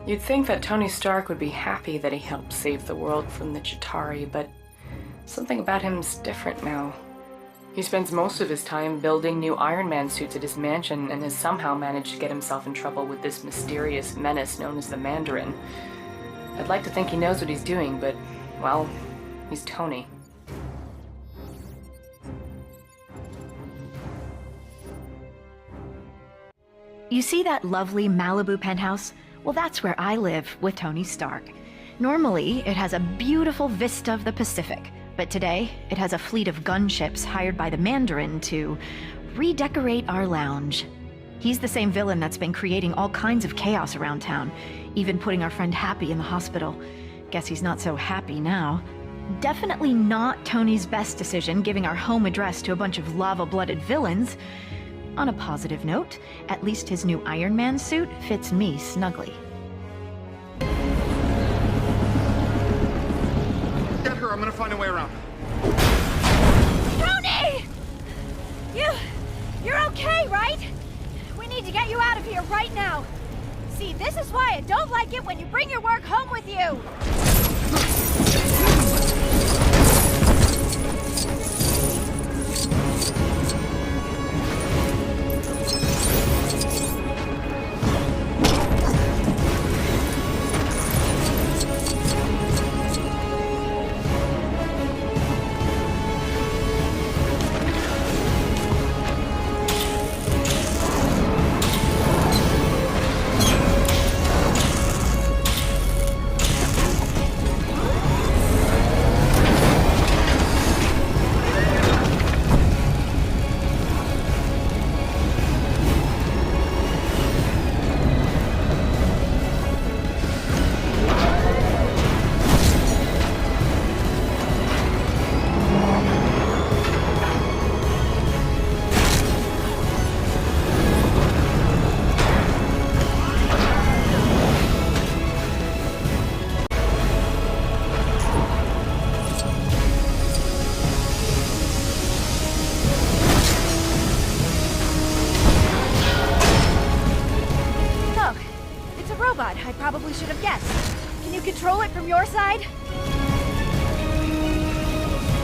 You'd think that Tony Stark would be happy that he helped save the world from the Chitauri, but something about him's different now. He spends most of his time building new Iron Man suits at his mansion and has somehow managed to get himself in trouble with this mysterious menace known as the Mandarin. I'd like to think he knows what he's doing, but, well, he's Tony. You see that lovely Malibu penthouse? Well, that's where I live with Tony Stark. Normally, it has a beautiful vista of the Pacific, but today, it has a fleet of gunships hired by the Mandarin to redecorate our lounge. He's the same villain that's been creating all kinds of chaos around town, even putting our friend Happy in the hospital. Guess he's not so happy now. Definitely not Tony's best decision giving our home address to a bunch of lava-blooded villains. On a positive note, at least his new Iron Man suit fits me snugly. Get her, I'm gonna find a way around. Tony! You're okay, right? We need to get you out of here right now. See, this is why I don't like it when you bring your work home with you. I probably should have guessed. Can you control it from your side? You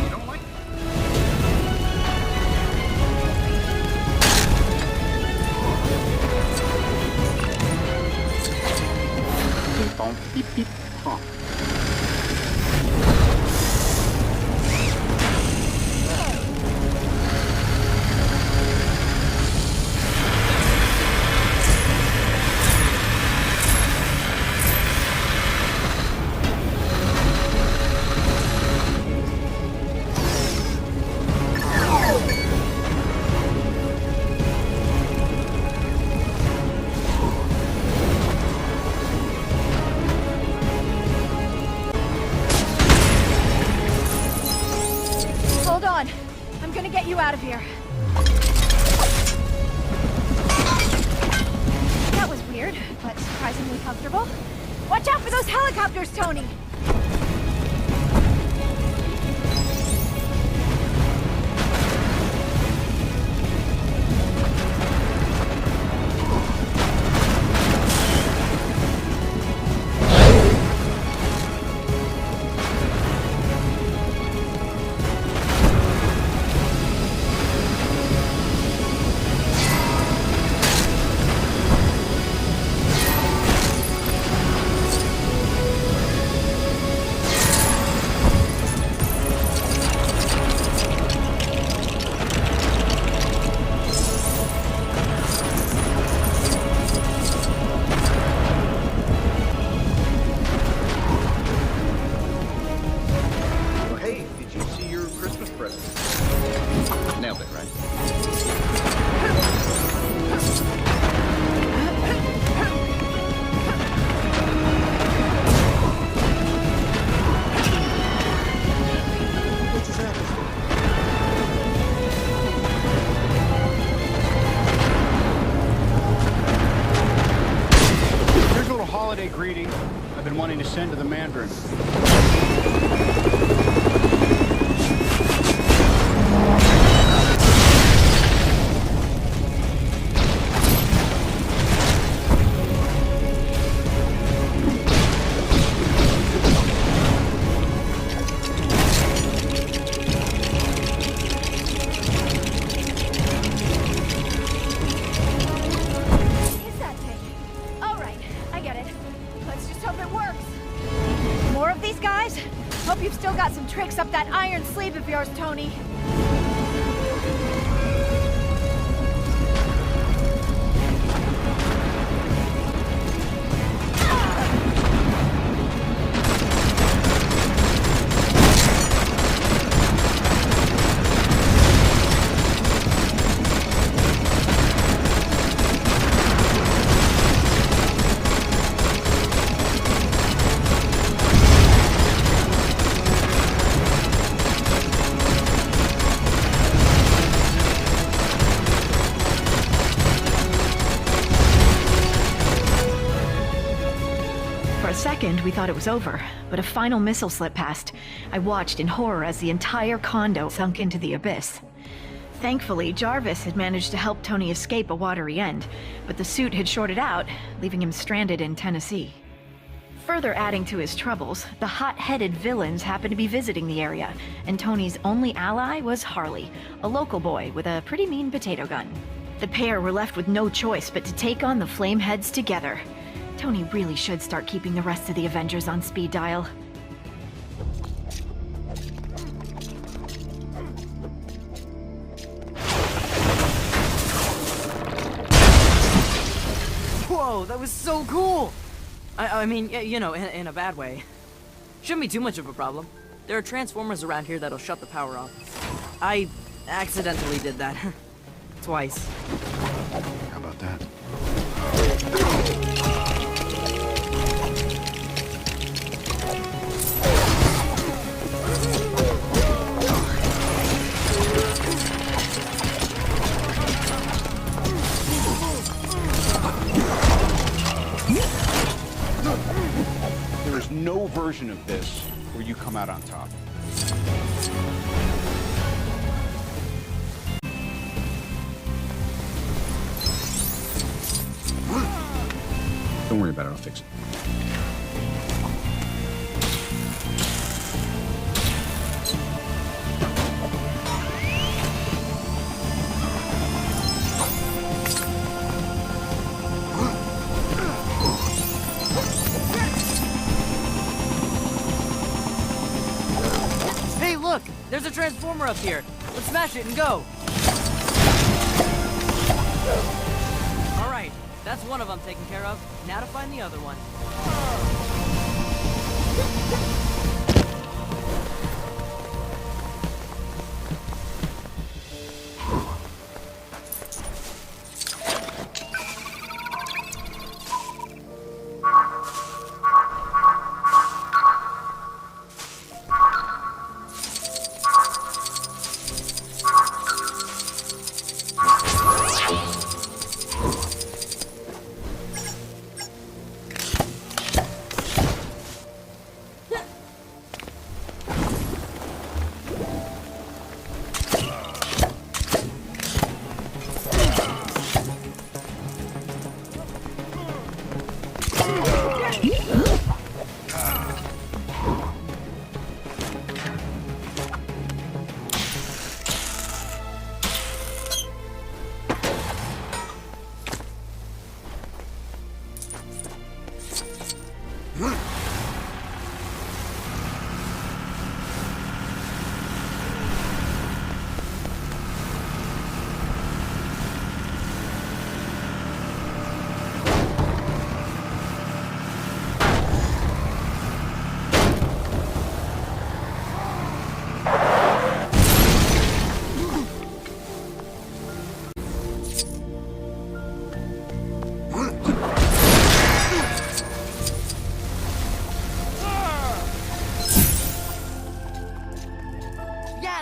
don't like it? Beep, bong, beep, beep, bong. Hold on. I'm gonna get you out of here. That was weird, but surprisingly comfortable. Watch out for those helicopters, Tony! Nailed it, right? What's his atmosphere? Here's a little holiday greeting I've been wanting to send to the Mandarin. more of these guys? Hope you've still got some tricks up that iron sleeve of yours, Tony. We thought it was over, but a final missile slipped past. I watched in horror as the entire condo sunk into the abyss. Thankfully, Jarvis had managed to help Tony escape a watery end, but the suit had shorted out, leaving him stranded in Tennessee. Further adding to his troubles, the hot-headed villains happened to be visiting the area, and Tony's only ally was Harley, a local boy with a pretty mean potato gun. The pair were left with no choice but to take on the Flameheads together. Tony really should start keeping the rest of the Avengers on speed dial. Whoa, that was so cool! I mean, you know, in a bad way. Shouldn't be too much of a problem. There are transformers around here that'll shut the power off. I accidentally did that. Twice. How about that? There is no version of this where you come out on top. Don't worry about it, I'll fix it. Hey, look! There's a transformer up here! Let's smash it and go! Alright, that's one of them taken care of. Now to find the other one.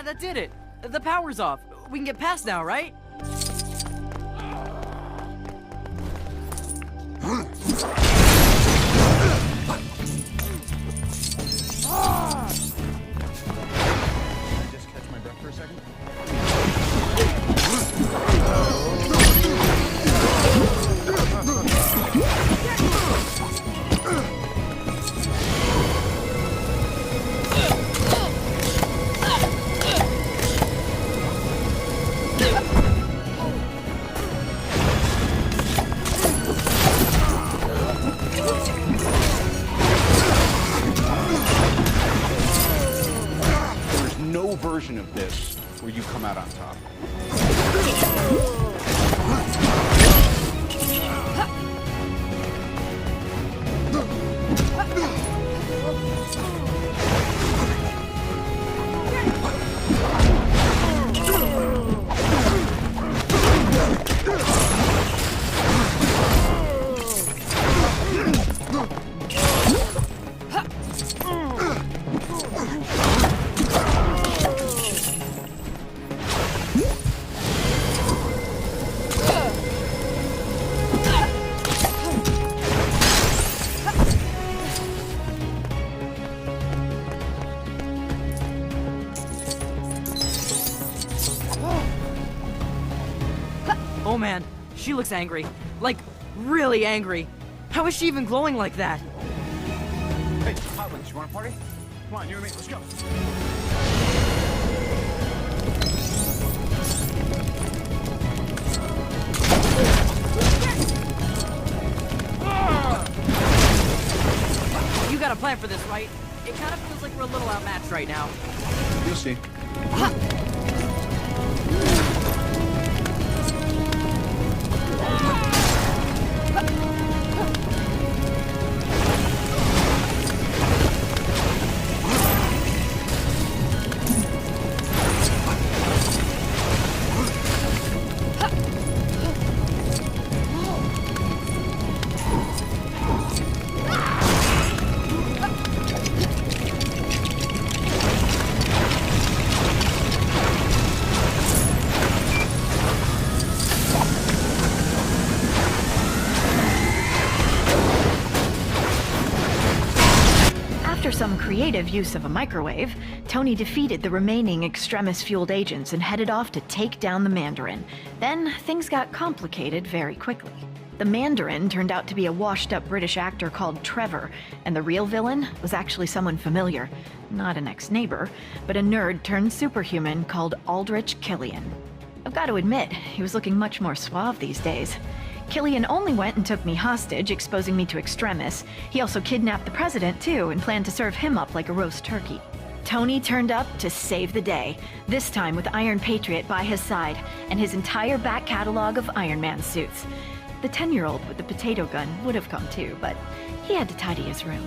That did it! The power's off. We can get past now, right? Just catch my breath for a second. version of this where you come out on top. Oh man, she looks angry. Like, really angry. How is she even glowing like that? Hey, hot ones, you want to party? Come on, you and me, let's go. You got a plan for this, right? It kind of feels like we're a little outmatched right now. You'll see. After some creative use of a microwave, Tony defeated the remaining Extremis-fueled agents and headed off to take down the Mandarin. Then, things got complicated very quickly. The Mandarin turned out to be a washed-up British actor called Trevor, and the real villain was actually someone familiar. Not an ex-neighbor, but a nerd-turned-superhuman called Aldrich Killian. I've got to admit, he was looking much more suave these days. Killian only went and took me hostage, exposing me to Extremis. He also kidnapped the president, too, and planned to serve him up like a roast turkey. Tony turned up to save the day, this time with Iron Patriot by his side, and his entire back catalog of Iron Man suits. The 10-year-old with the potato gun would have come too, but he had to tidy his room.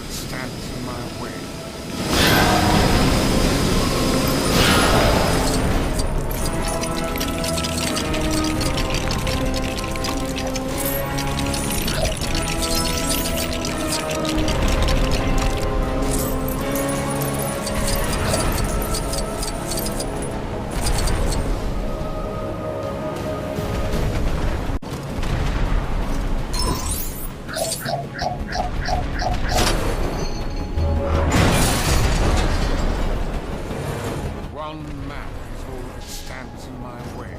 stands in my way. One man is all that stands in my way.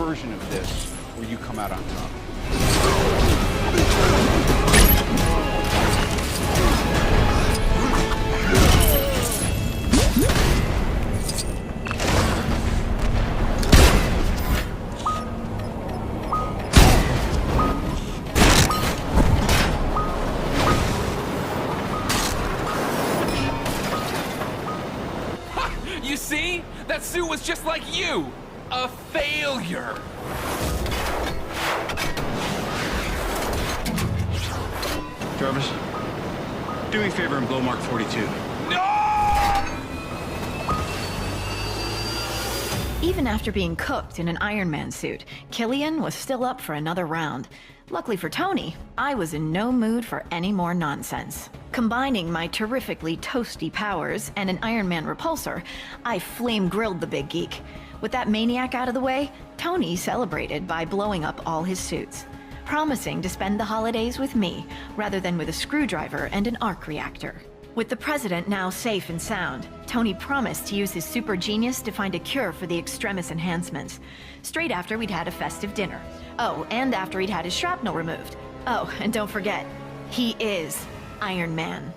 version of this where you come out on top. You see? That suit was just like you! A failure! Jarvis, do me a favor and blow Mark 42. No! Even Even after being cooked in an Iron Man suit, Killian was still up for another round. Luckily for Tony, I was in no mood for any more nonsense. Combining my terrifically toasty powers and an Iron Man repulsor, I flame-grilled the big geek. With that maniac out of the way, Tony celebrated by blowing up all his suits, promising to spend the holidays with me rather than with a screwdriver and an arc reactor. With the president now safe and sound, Tony promised to use his super genius to find a cure for the extremis enhancements. Straight after we'd had a festive dinner. Oh, and after he'd had his shrapnel removed. Oh, and don't forget, he is Iron Man.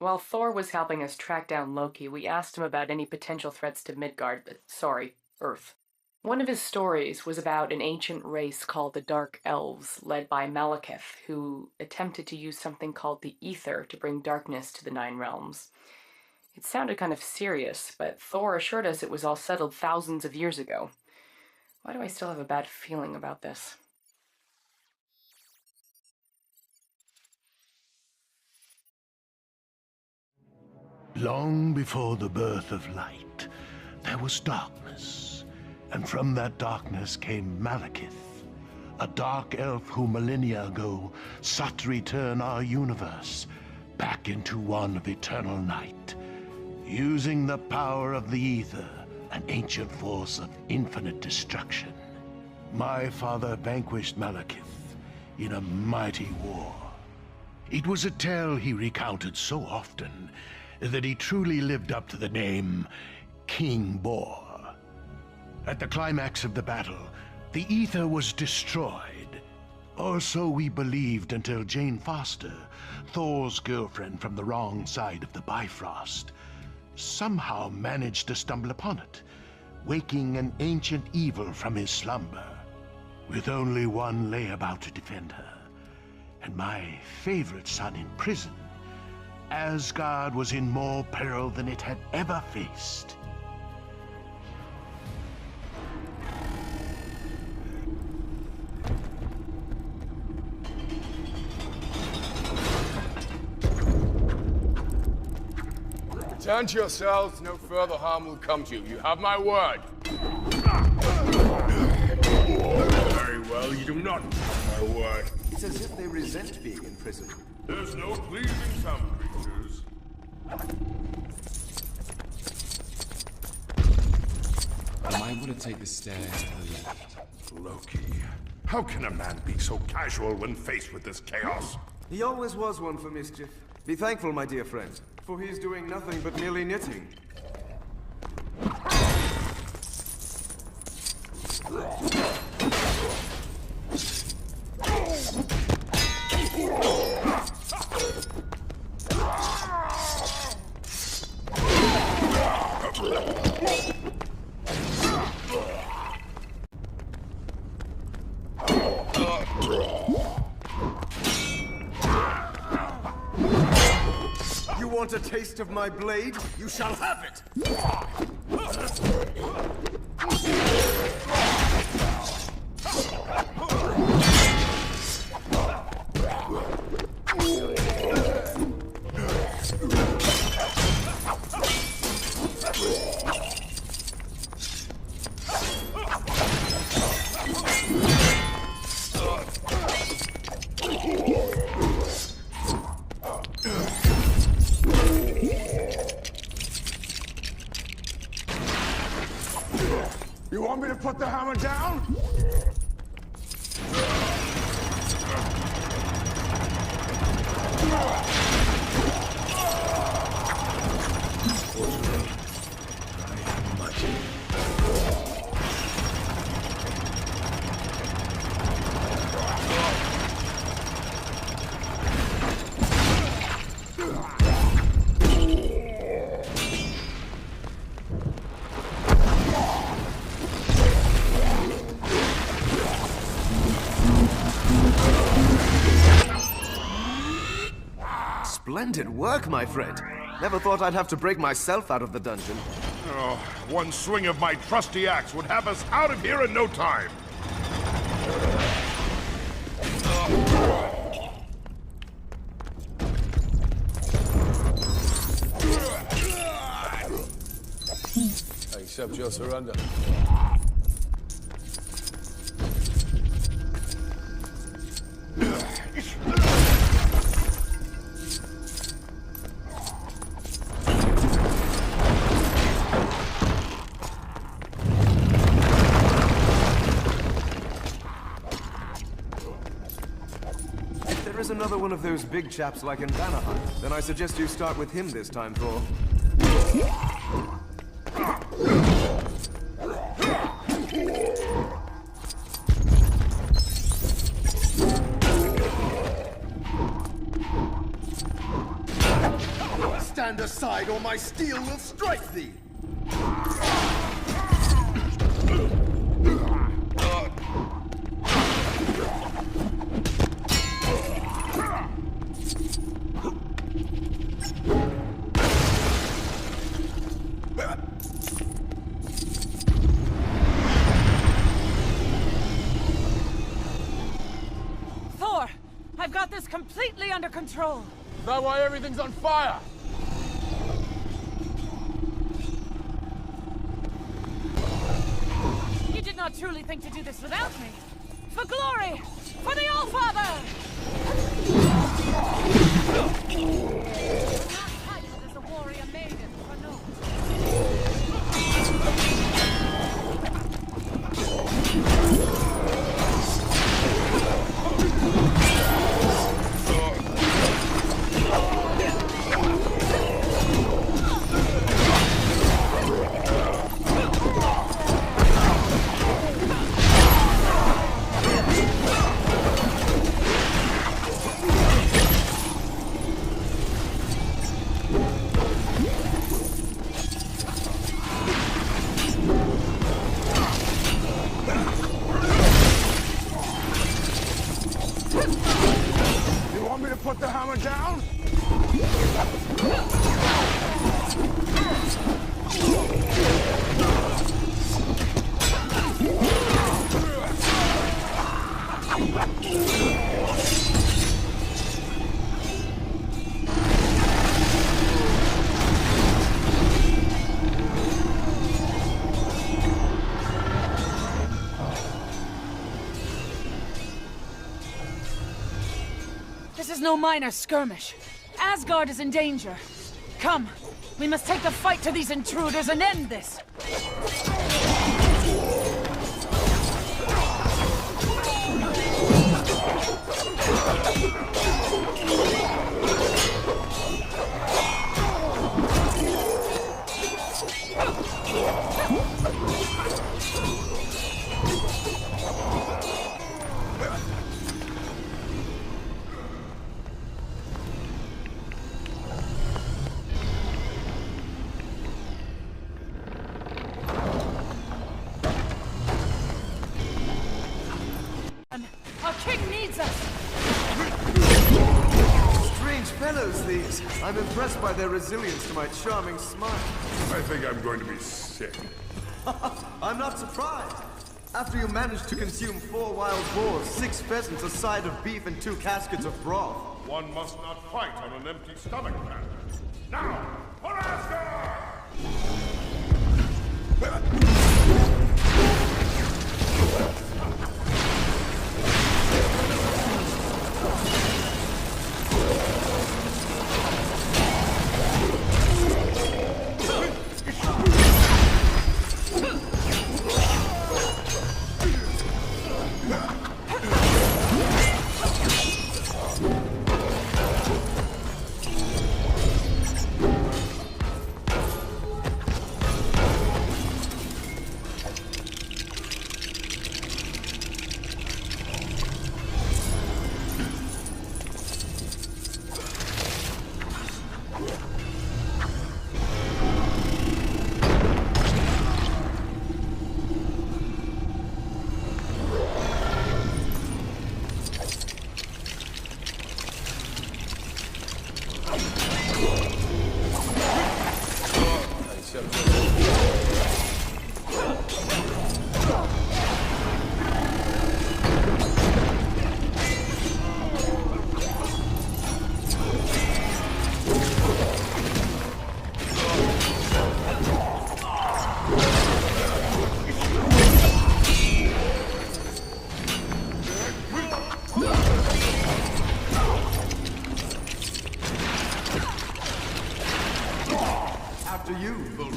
While Thor was helping us track down Loki, we asked him about any potential threats to Midgard, Earth. One of his stories was about an ancient race called the Dark Elves, led by Malekith, who attempted to use something called the Ether to bring darkness to the Nine Realms. It sounded kind of serious, but Thor assured us it was all settled thousands of years ago. Why do I still have a bad feeling about this? Long before the birth of light, there was darkness, and from that darkness came Malekith, a dark elf who millennia ago sought to return our universe back into one of eternal night, using the power of the Ether, an ancient force of infinite destruction. My father vanquished Malekith in a mighty war. It was a tale he recounted so often that he truly lived up to the name King Bor. At the climax of the battle, the Ether was destroyed. Or so we believed until Jane Foster, Thor's girlfriend from the wrong side of the Bifrost, somehow managed to stumble upon it, waking an ancient evil from his slumber, with only one layabout to defend her, and my favorite son in prison. Asgard was in more peril than it had ever faced. Return to yourselves. No further harm will come to you. You have my word. Very well, you do not have my word. It's as if they resent being in prison. There's no pleasing some creatures. You might want to take the stairs to the left. Loki, how can a man be so casual when faced with this chaos? He always was one for mischief. Be thankful, my dear friend, for he's doing nothing but merely knitting. You want a taste of my blade? You shall have it! You want me to put the hammer down? Splendid work, my friend. Never thought I'd have to break myself out of the dungeon. Oh, one swing of my trusty axe would have us out of here in no time. I accept your surrender. If there is another one of those big chaps like in Banner Hunt, then I suggest you start with him this time, Thor. Stand aside, or my steel will strike thee! Thor! I've got this completely under control! Is that why everything's on fire? You did not truly think to do this without me! For glory! For the All-Father! As a warrior maiden for naught. You want me to put the hammer down? This is no minor skirmish. Asgard is in danger. Come, we must take the fight to these intruders and end this. Our king needs us! Strange fellows, these. I'm impressed by their resilience to my charming smile. I think I'm going to be sick. I'm not surprised. After you managed to consume 4 wild boars, 6 pheasants, a side of beef, and 2 caskets of broth. One must not fight on an empty stomach, man. Now, for Asgard!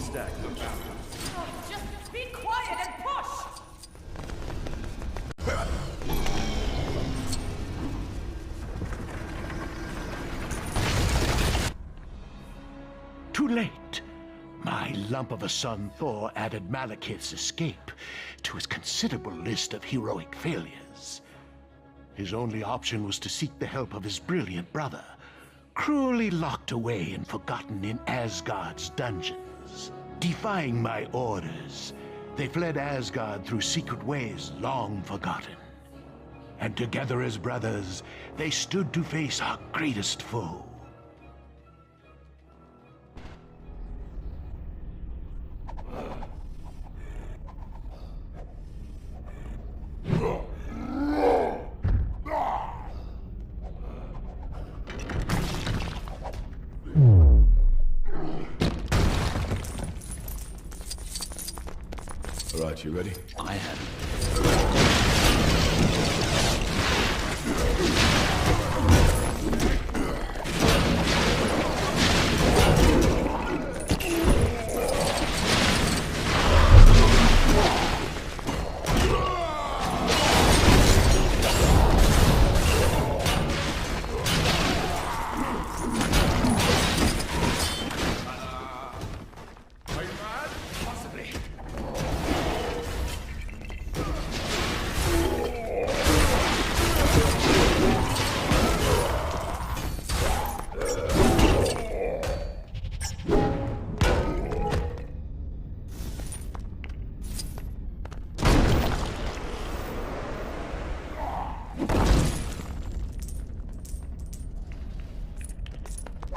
stack the balance. Just be quiet and push! Too late. My lump of a son Thor added Malekith's escape to his considerable list of heroic failures. His only option was to seek the help of his brilliant brother, cruelly locked away and forgotten in Asgard's dungeons. Defying my orders, they fled Asgard through secret ways long forgotten. And together as brothers, they stood to face our greatest foe. All right, you ready? I am.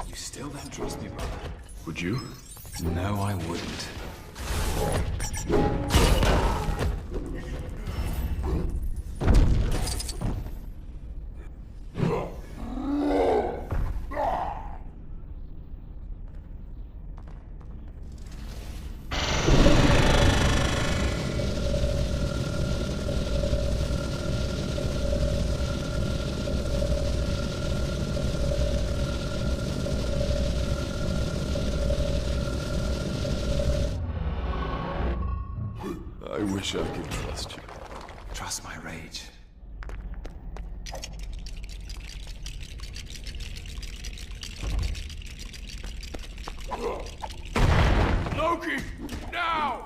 You still don't trust me, brother? Would you? No, I wouldn't. I wish I could trust you. Trust my rage. Loki, now!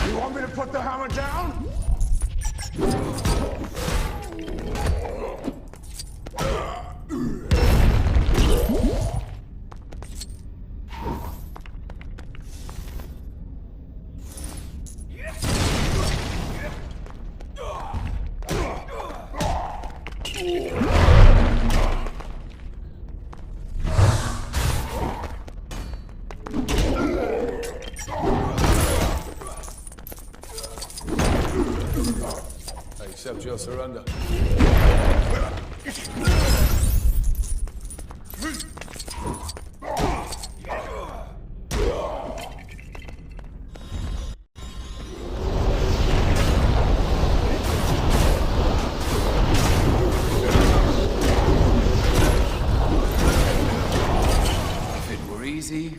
You want me to put the hammer down? I accept your surrender. If it were easy,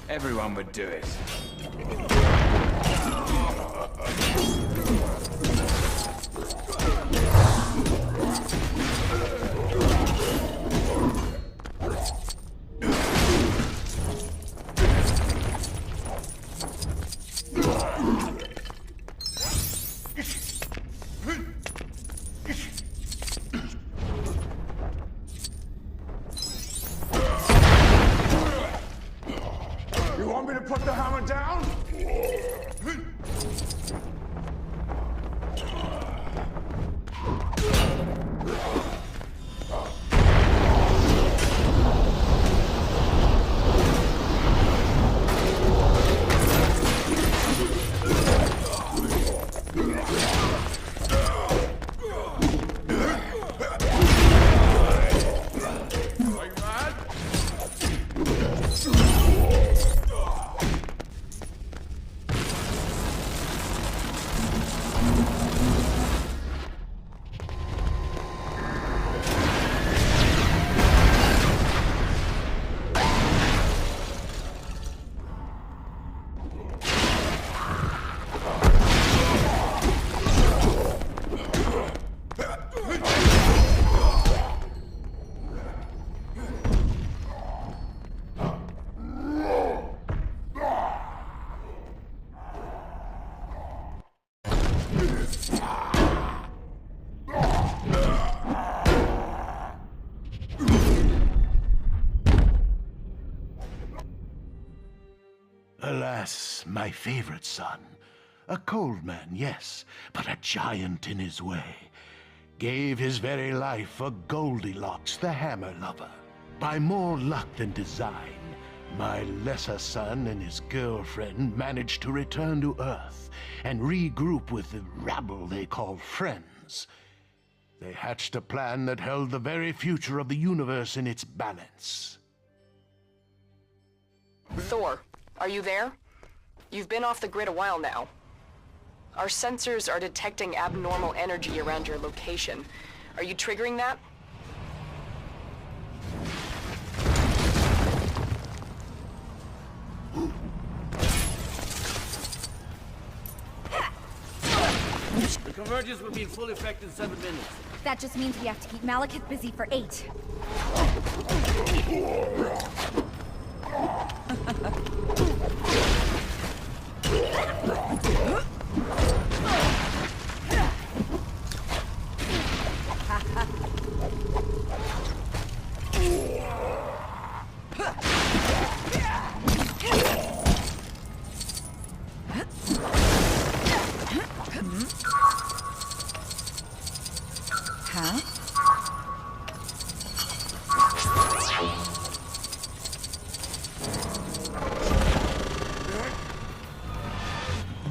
everyone would do it. You want me to put the hammer down? Alas, my favorite son. A cold man, yes, but a giant in his way. Gave his very life for Goldilocks, the hammer lover. By more luck than design, my lesser son and his girlfriend managed to return to Earth and regroup with the rabble they call friends. They hatched a plan that held the very future of the universe in its balance. Thor, are you there? You've been off the grid a while now. Our sensors are detecting abnormal energy around your location. Are you triggering that? The convergence will be in full effect in 7 minutes. That just means we have to keep Malekith busy for 8.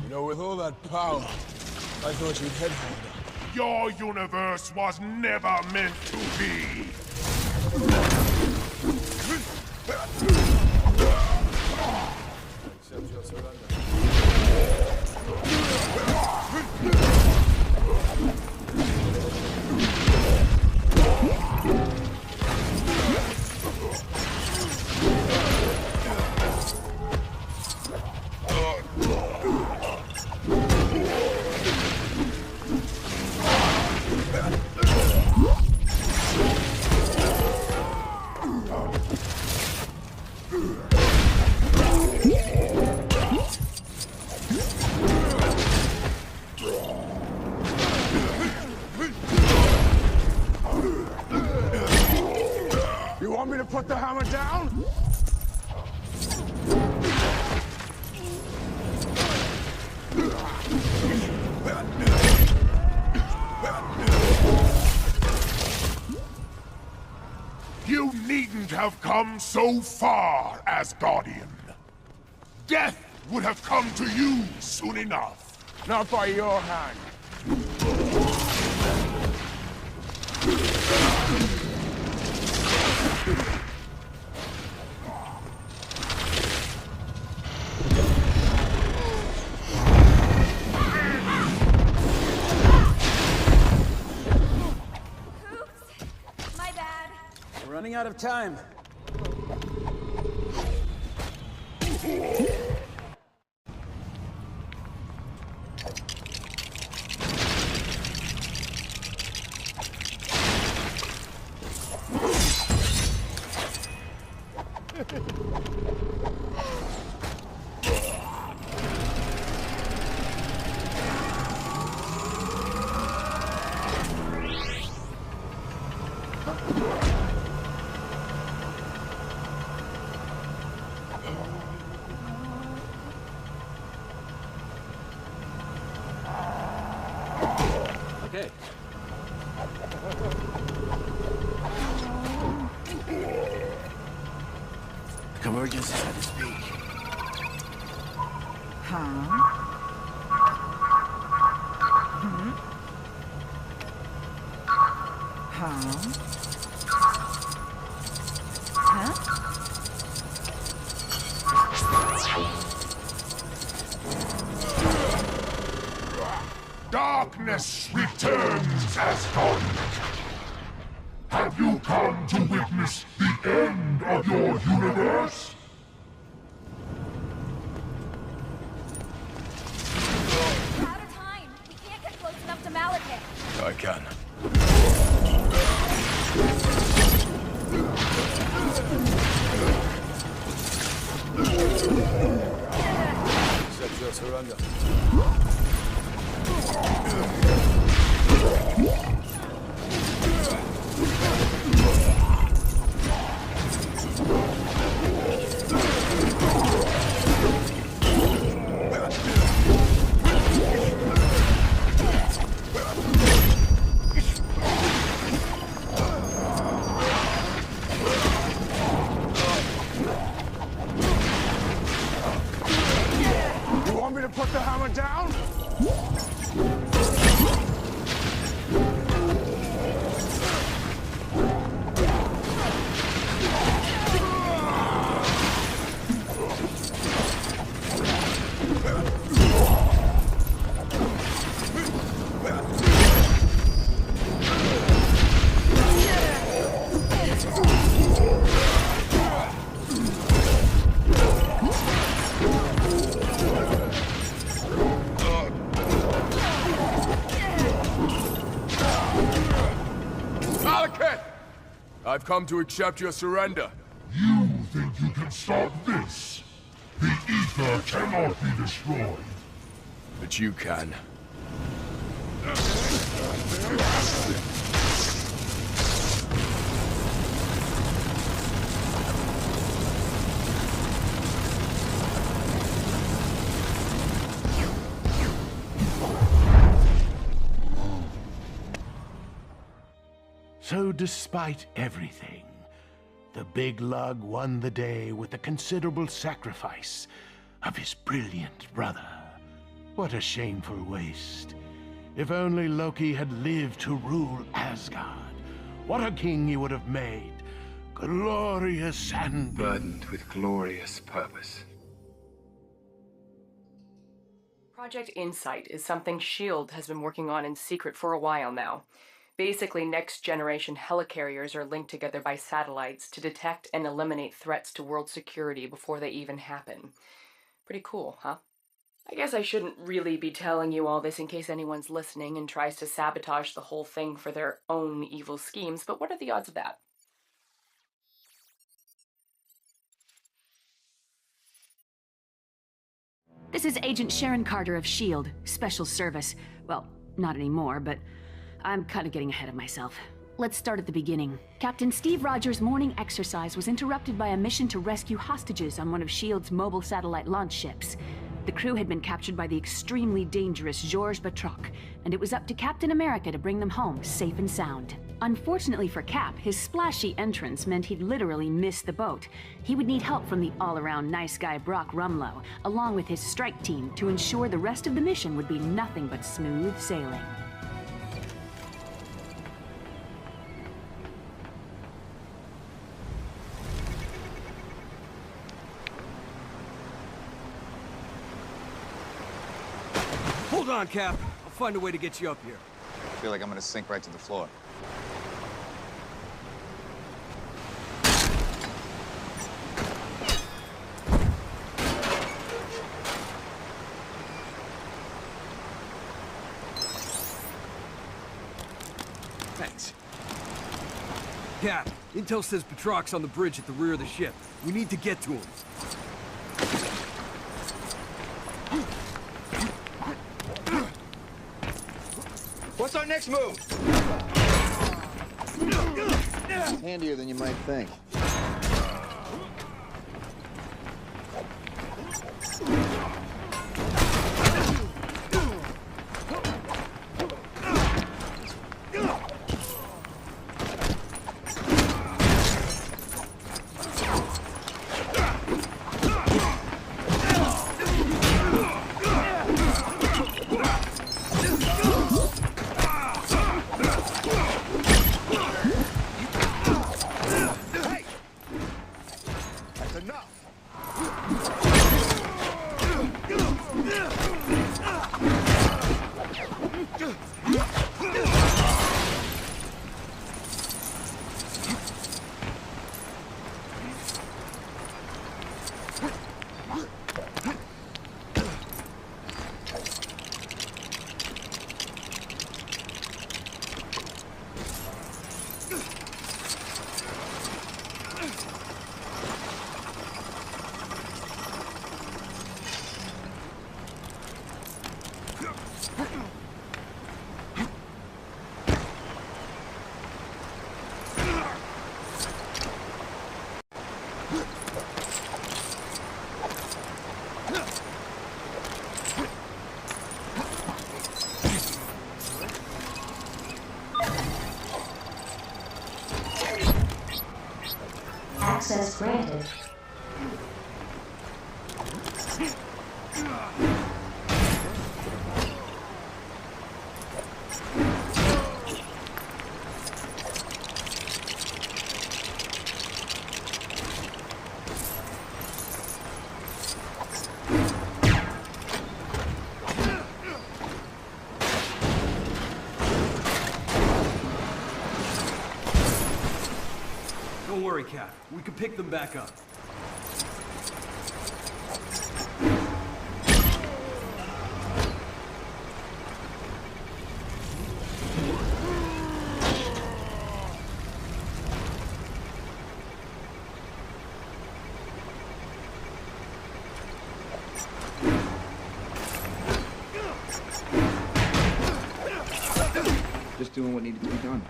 You know, with all that power, I thought you'd headhunt. Your universe was never meant to be. Accept your surrender. You want me to put the hammer down? You needn't have come so far, Asgardian. Death would have come to you soon enough. Not by your hand. My bad. We're running out of time. Okay. The convergence is at its peak. Darkness returns, Asgard. Have you come to witness the end of your universe? We're out of time. We can't get close enough to Malekith. I can. Accept your surrender. Malekith! I've come to accept your surrender. You think you can stop this? The ether cannot be destroyed. But you can. So despite everything, the big lug won the day with the considerable sacrifice of his brilliant brother. What a shameful waste. If only Loki had lived to rule Asgard, what a king he would have made. Glorious and burdened with glorious purpose. Project Insight is something S.H.I.E.L.D. has been working on in secret for a while now. Basically, next-generation helicarriers are linked together by satellites to detect and eliminate threats to world security before they even happen. Pretty cool, huh? I guess I shouldn't really be telling you all this in case anyone's listening and tries to sabotage the whole thing for their own evil schemes, but what are the odds of that? This is Agent Sharon Carter of S.H.I.E.L.D., Special Service. Well, not anymore, but I'm kind of getting ahead of myself. Let's start at the beginning. Captain Steve Rogers' morning exercise was interrupted by a mission to rescue hostages on one of S.H.I.E.L.D.'s mobile satellite launch ships. The crew had been captured by the extremely dangerous Georges Batroc, and it was up to Captain America to bring them home safe and sound. Unfortunately for Cap, his splashy entrance meant he'd literally miss the boat. He would need help from the all-around nice guy Brock Rumlow, along with his strike team, to ensure the rest of the mission would be nothing but smooth sailing. Hold on, Cap. I'll find a way to get you up here. I feel like I'm gonna sink right to the floor. Thanks. Cap, intel says Batroc's on the bridge at the rear of the ship. We need to get to him. What's our next move? It's handier than you might think. Access granted. Don't worry, Cap. We can pick them back up. doing what needed to be done.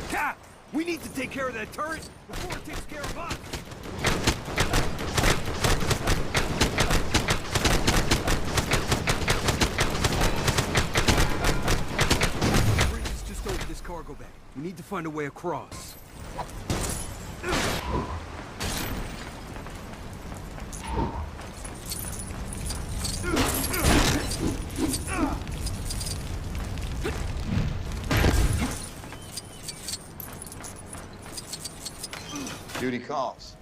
Cap! We need to take care of that turret before it takes care of us! The bridge is just over this cargo bay. We need to find a way across. Duty calls.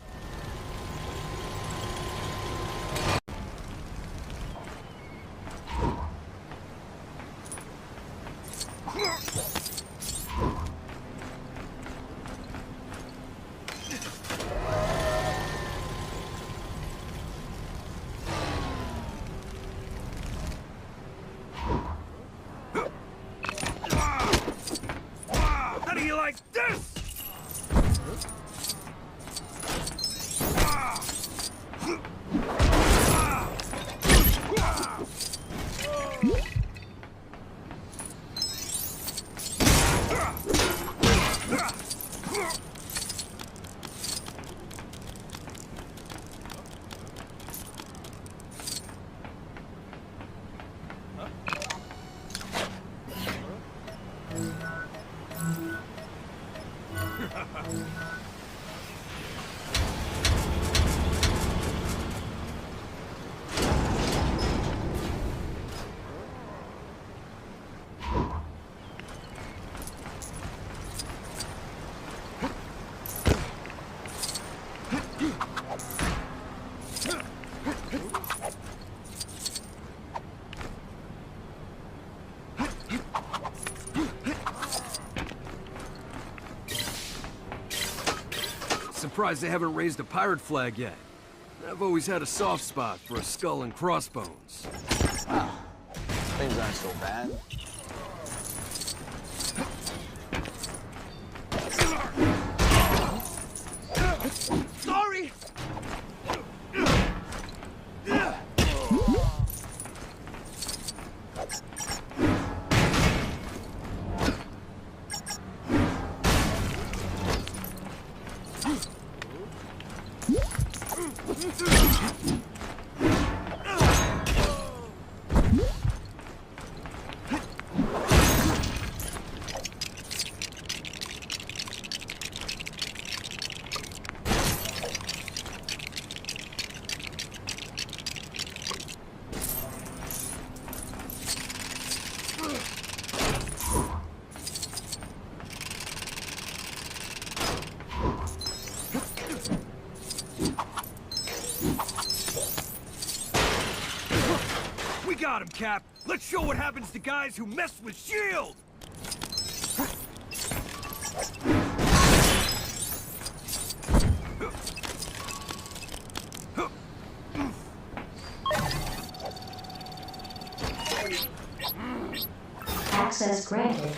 How do you like this? Surprised they haven't raised a pirate flag yet. I've always had a soft spot for a skull and crossbones. Wow. Things aren't so bad. Sorry! We got him, Cap! Let's show what happens to guys who mess with S.H.I.E.L.D.! Access granted.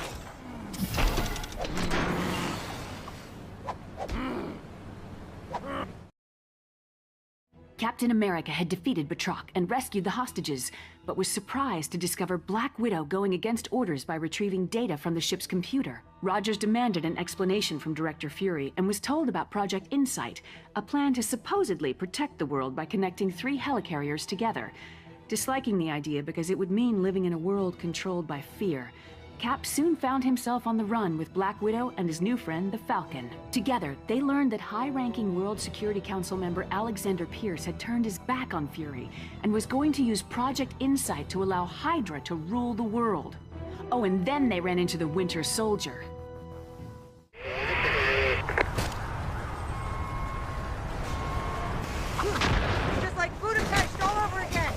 Captain America had defeated Batroc and rescued the hostages, but was surprised to discover Black Widow going against orders by retrieving data from the ship's computer. Rogers demanded an explanation from Director Fury and was told about Project Insight, a plan to supposedly protect the world by connecting 3 helicarriers together. Disliking the idea because it would mean living in a world controlled by fear, Cap soon found himself on the run with Black Widow and his new friend, the Falcon. Together, they learned that high-ranking World Security Council member Alexander Pierce had turned his back on Fury and was going to use Project Insight to allow Hydra to rule the world. Oh, and then they ran into the Winter Soldier. Just like Budapest all over again!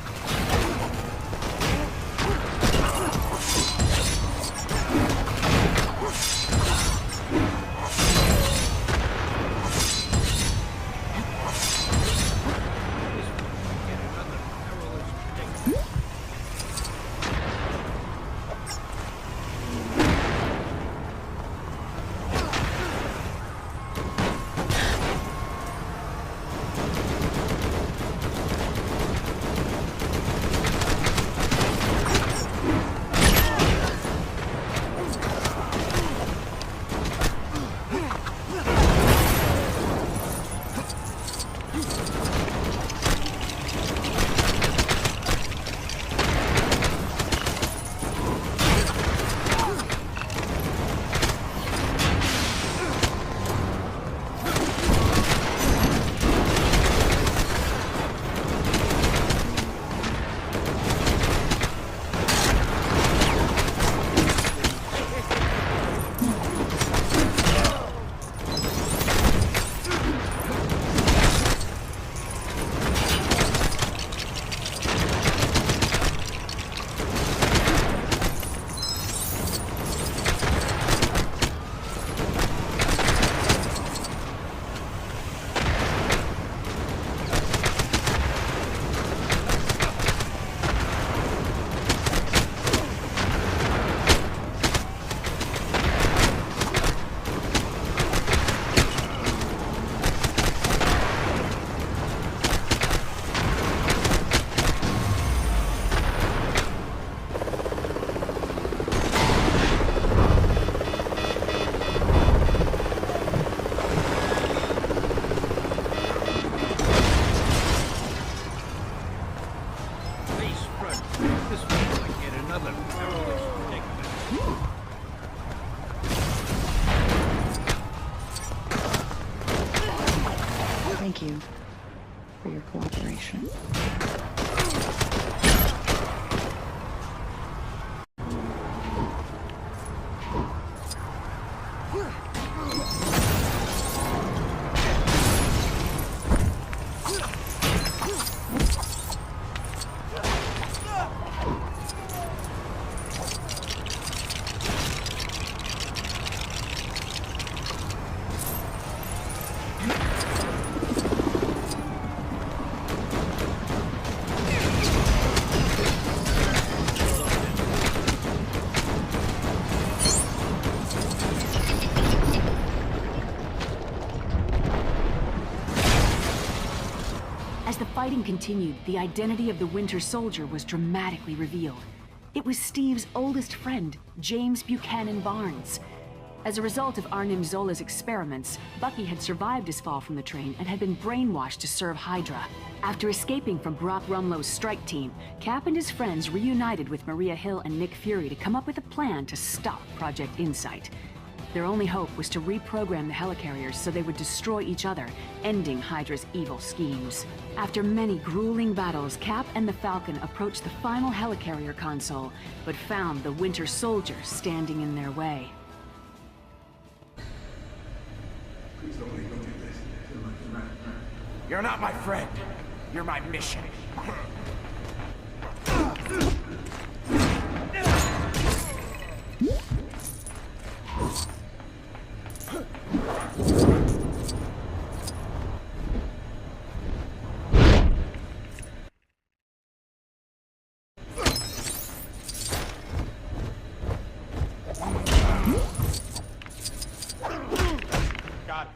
This feels like yet another perilous predicament. Thank you for your cooperation. As the fighting continued, the identity of the Winter Soldier was dramatically revealed. It was Steve's oldest friend, James Buchanan Barnes. As a result of Arnim Zola's experiments, Bucky had survived his fall from the train and had been brainwashed to serve Hydra. After escaping from Brock Rumlow's strike team, Cap and his friends reunited with Maria Hill and Nick Fury to come up with a plan to stop Project Insight. Their only hope was to reprogram the helicarriers so they would destroy each other, ending Hydra's evil schemes. After many grueling battles, Cap and the Falcon approached the final helicarrier console, but found the Winter Soldier standing in their way. You're not my friend. You're my mission. God.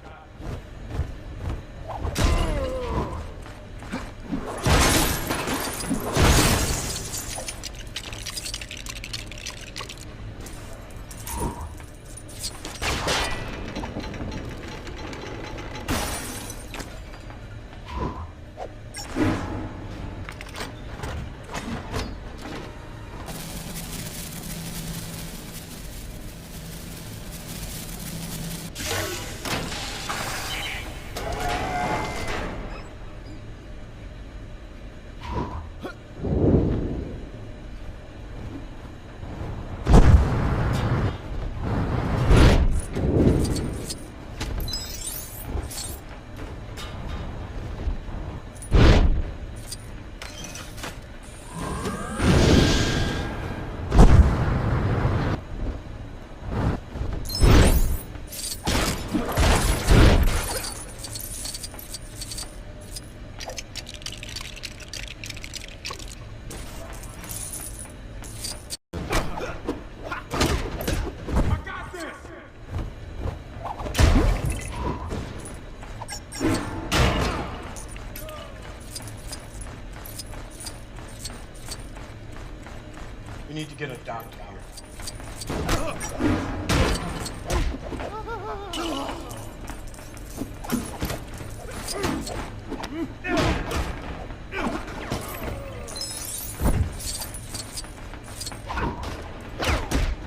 We need to get a doctor here.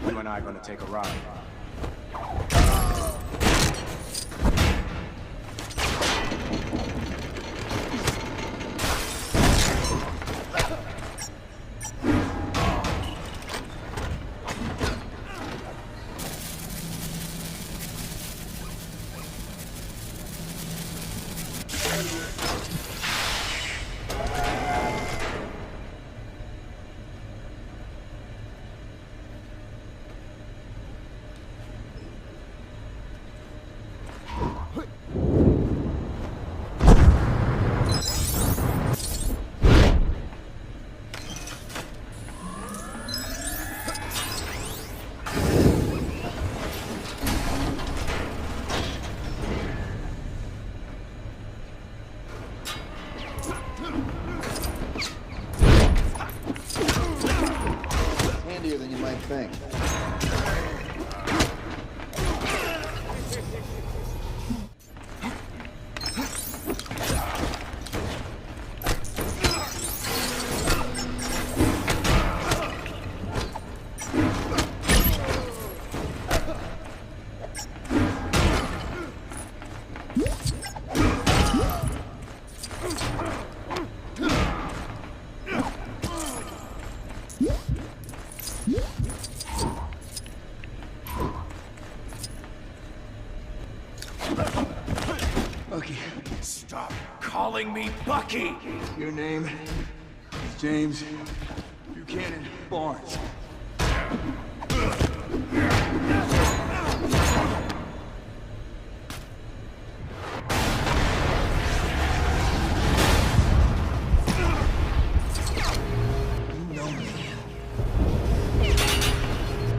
You and I are gonna take a ride. Bucky. Stop calling me Bucky! Your name is James Buchanan Barnes. You know me.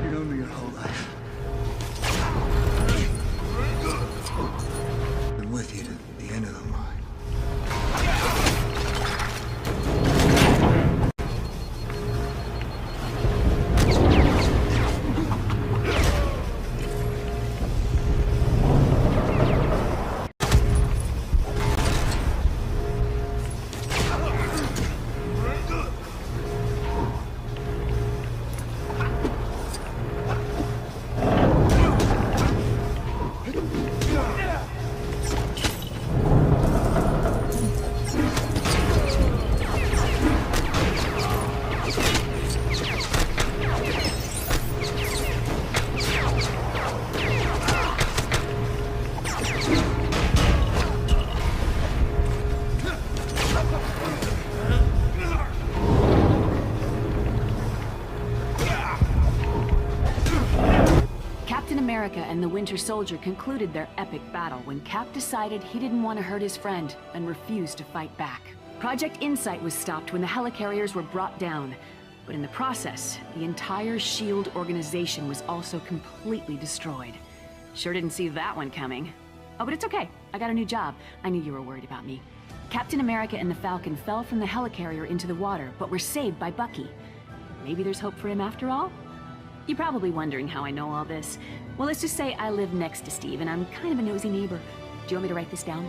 You know me your whole life. Been with you to the end of the line. America and the Winter Soldier concluded their epic battle when Cap decided he didn't want to hurt his friend and refused to fight back. Project Insight was stopped when the helicarriers were brought down, but in the process, the entire S.H.I.E.L.D. organization was also completely destroyed. Sure didn't see that one coming. Oh, but it's okay. I got a new job. I knew you were worried about me. Captain America and the Falcon fell from the helicarrier into the water, but were saved by Bucky. Maybe there's hope for him after all? You're probably wondering how I know all this. Well, let's just say I live next to Steve, and I'm kind of a nosy neighbor. Do you want me to write this down?